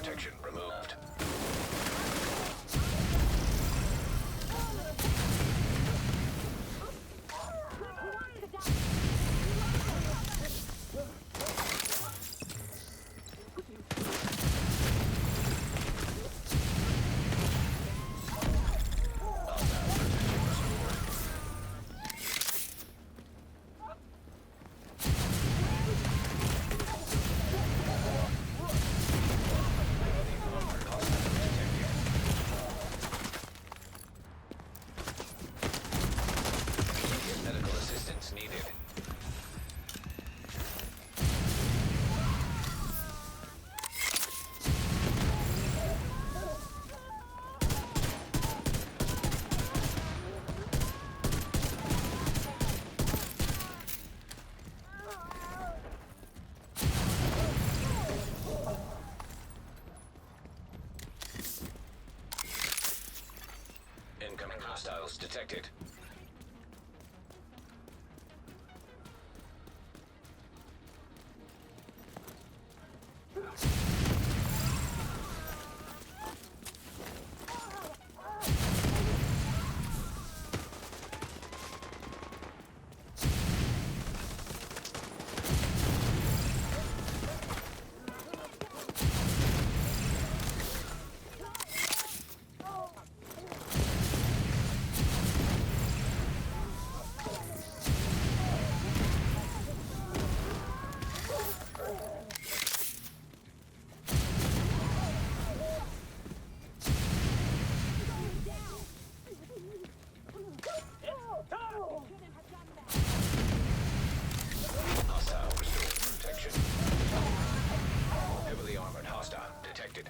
protection removed. Medical assistance needed. Incoming hostiles detected. Hostile restored protection. Heavily armored hostile detected.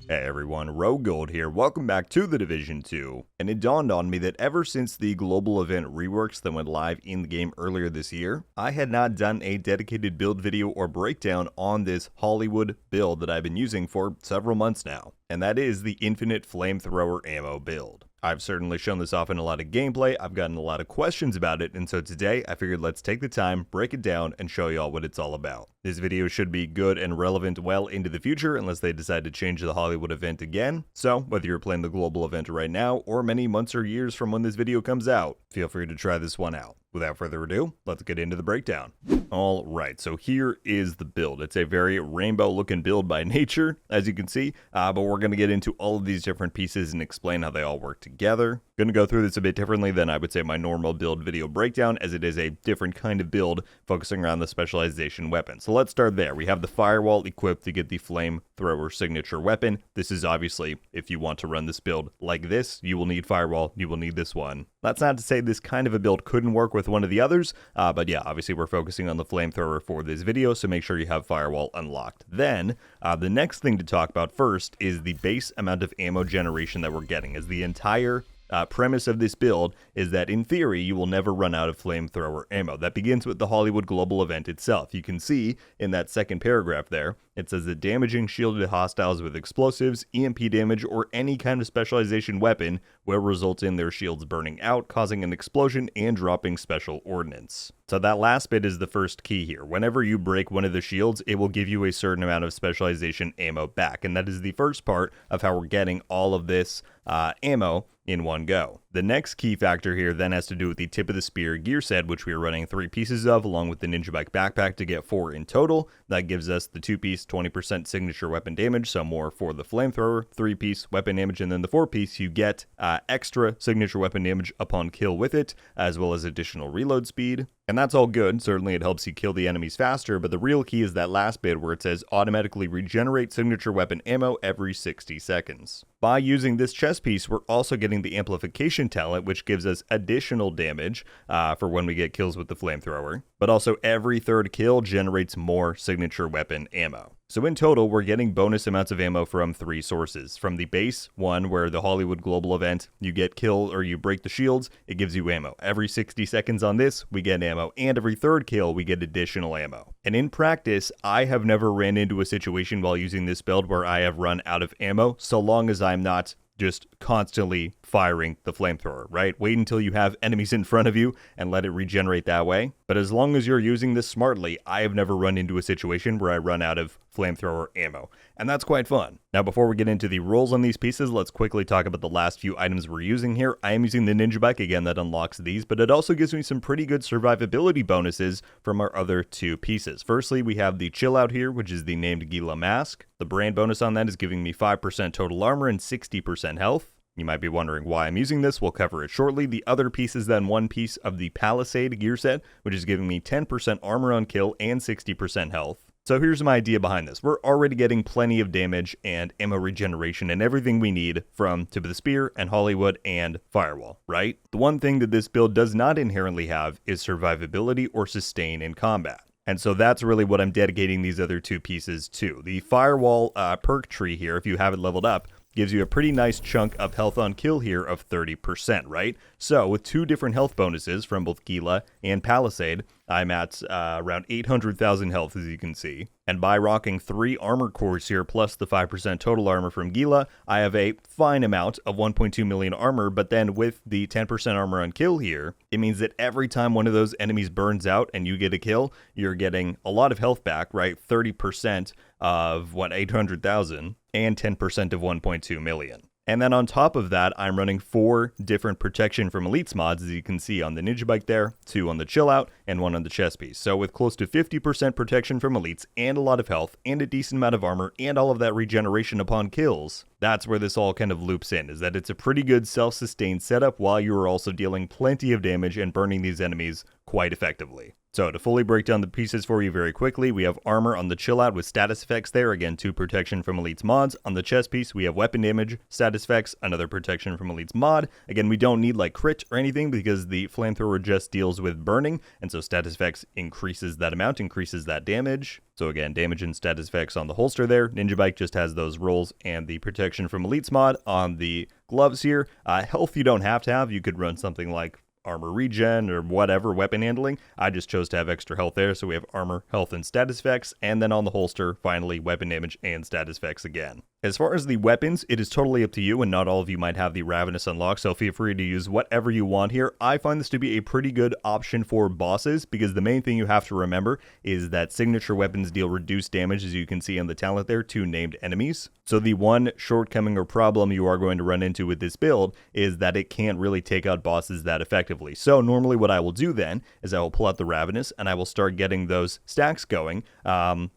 Hey everyone, RogueGold here, welcome back to The Division 2, and it dawned on me that ever since the global event reworks that went live in the game earlier this year, I had not done a dedicated build video or breakdown on this Hollywood build that I've been using for several months now, and that is the Infinite Flamethrower Ammo build. I've certainly shown this off in a lot of gameplay, I've gotten a lot of questions about it, and so today I figured let's take the time, break it down, and show y'all what it's all about. This video should be good and relevant well into the future unless they decide to change the Hollywood event again, so whether you're playing the global event right now or many months or years from when this video comes out, feel free to try this one out. Without further ado, let's get into the breakdown. Alright, so here is the build. It's a very rainbow looking build by nature, as you can see, but we're going to get into all of these different pieces and explain how they all work together. Going to go through this a bit differently than I would say my normal build video breakdown, as it is a different kind of build focusing around the specialization weapon. So let's start there. We have the firewall equipped to get the flamethrower signature weapon. This is obviously, if you want to run this build like this, you will need firewall, you will need this one. That's not to say this kind of a build couldn't work with one of the others, but yeah, obviously we're focusing on the flamethrower for this video, so make sure you have firewall unlocked. Then, the next thing to talk about first is the base amount of ammo generation that we're getting, as the entire premise of this build is that in theory you will never run out of flamethrower ammo. That begins with the Hollywood global event itself. You can see in that second paragraph there, it says that damaging shielded hostiles with explosives, EMP damage, or any kind of specialization weapon will result in their shields burning out, causing an explosion and dropping special ordnance. So that last bit is the first key here. Whenever you break one of the shields, it will give you a certain amount of specialization ammo back, and that is the first part of how we're getting all of this ammo in one go. The next key factor here then has to do with the tip of the spear gear set, which we are running 3 pieces of, along with the Ninja Bike backpack to get 4 in total. That gives us the 2-piece 20% signature weapon damage, so more for the flamethrower, 3-piece weapon damage, and then the 4-piece you get extra signature weapon damage upon kill with it, as well as additional reload speed. And that's all good, certainly it helps you kill the enemies faster, but the real key is that last bit where it says automatically regenerate signature weapon ammo every 60 seconds. By using this chest piece, we're also getting the amplification talent, which gives us additional damage for when we get kills with the flamethrower, but also every third kill generates more signature weapon ammo. So in total, we're getting bonus amounts of ammo from 3 sources. From the base one, where the Hollywood Global event, you get kill or you break the shields, it gives you ammo. Every 60 seconds on this, we get ammo, and every third kill, we get additional ammo. And in practice, I have never ran into a situation while using this build where I have run out of ammo, so long as I'm not just constantly firing the flamethrower, right? Wait until you have enemies in front of you and let it regenerate that way. But as long as you're using this smartly, I have never run into a situation where I run out of flamethrower ammo. And that's quite fun. Now, before we get into the rolls on these pieces, let's quickly talk about the last few items we're using here. I am using the ninja bike, again, that unlocks these, but it also gives me some pretty good survivability bonuses from our other 2 pieces. Firstly, we have the chill out here, which is the named Gila mask. The brand bonus on that is giving me 5% total armor and 60% health. You might be wondering why I'm using this. We'll cover it shortly. The other piece is then one piece of the Palisade gear set, which is giving me 10% armor on kill and 60% health. So here's my idea behind this. We're already getting plenty of damage and ammo regeneration and everything we need from Tip of the Spear and Hollywood and Firewall, right? The one thing that this build does not inherently have is survivability or sustain in combat. And so that's really what I'm dedicating these other 2 pieces to. The Firewall perk tree here, if you have it leveled up, gives you a pretty nice chunk of health on kill here of 30%, right? So with 2 different health bonuses from both Gila and Palisade, I'm at around 800,000 health, as you can see. And by rocking 3 armor cores here, plus the 5% total armor from Gila, I have a fine amount of 1.2 million armor, but then with the 10% armor on kill here, it means that every time one of those enemies burns out and you get a kill, you're getting a lot of health back, right? 30% of, 800,000, and 10% of 1.2 million. And then on top of that, I'm running 4 different protection from elites mods, as you can see on the ninja bike there, 2 on the chill out, and 1 on the chest piece. So with close to 50% protection from elites, and a lot of health, and a decent amount of armor, and all of that regeneration upon kills, that's where this all kind of loops in, is that it's a pretty good self-sustained setup while you are also dealing plenty of damage and burning these enemies quite effectively. So to fully break down the pieces for you very quickly, we have armor on the chill out with status effects there, again 2 protection from elites mods. On the chest piece, we have weapon damage, status effects, another protection from elites mod. Again, we don't need like crit or anything because the flamethrower just deals with burning, and so status effects increases that amount, increases that damage. So again, damage and status effects on the holster there. Ninja bike just has those rolls and the protection from elites mod on the gloves here. Health you don't have to have. You could run something like armor regen or whatever, weapon handling. I just chose to have extra health there, so we have armor, health, and status effects, and then on the holster, finally, weapon damage and status effects again. As far as the weapons, it is totally up to you, and not all of you might have the Ravenous unlocked, so feel free to use whatever you want here. I find this to be a pretty good option for bosses, because the main thing you have to remember is that signature weapons deal reduced damage, as you can see on the talent there, to named enemies. So the one shortcoming or problem you are going to run into with this build is that it can't really take out bosses that effectively. So normally what I will do then is I will pull out the Ravenous, and I will start getting those stacks going,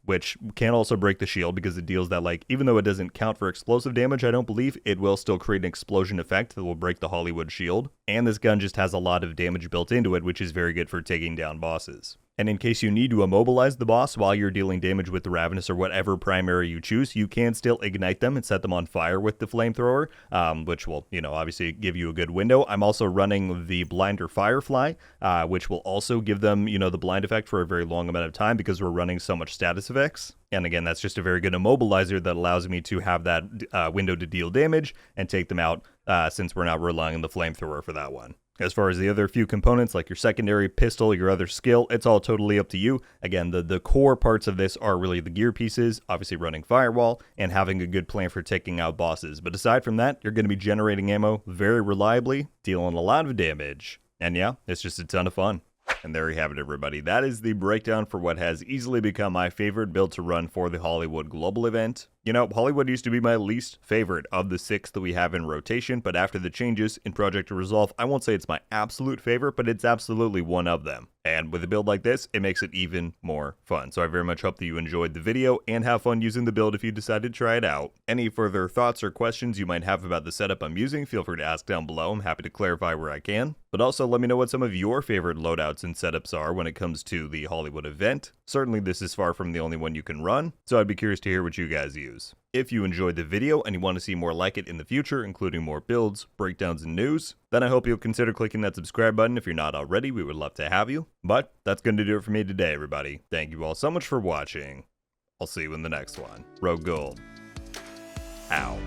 which can also break the shield, because it deals that, like, even though it doesn't count for explosive damage, I don't believe, it will still create an explosion effect that will break the Hollywood shield. And this gun just has a lot of damage built into it, which is very good for taking down bosses. And in case you need to immobilize the boss while you're dealing damage with the Ravenous or whatever primary you choose, you can still ignite them and set them on fire with the flamethrower, which will, obviously give you a good window. I'm also running the Blinder Firefly, which will also give them, the blind effect for a very long amount of time because we're running so much status effects. And again, that's just a very good immobilizer that allows me to have that window to deal damage and take them out since we're not relying on the flamethrower for that one. As far as the other few components, like your secondary pistol, your other skill, it's all totally up to you. Again, the core parts of this are really the gear pieces, obviously running Firewall, and having a good plan for taking out bosses. But aside from that, you're going to be generating ammo very reliably, dealing a lot of damage. And yeah, it's just a ton of fun. And there you have it, everybody. That is the breakdown for what has easily become my favorite build to run for the Hollywood Global event. Hollywood used to be my least favorite of the 6 that we have in rotation, but after the changes in Project Resolve, I won't say it's my absolute favorite, but it's absolutely one of them. And with a build like this, it makes it even more fun. So I very much hope that you enjoyed the video and have fun using the build if you decide to try it out. Any further thoughts or questions you might have about the setup I'm using, feel free to ask down below. I'm happy to clarify where I can. But also let me know what some of your favorite loadouts and setups are when it comes to the Hollywood event. Certainly this is far from the only one you can run, so I'd be curious to hear what you guys use. If you enjoyed the video and you want to see more like it in the future, including more builds, breakdowns, and news, then I hope you'll consider clicking that subscribe button if you're not already. We would love to have you. But that's going to do it for me today, everybody. Thank you all so much for watching. I'll see you in the next one. RogueGold. Out.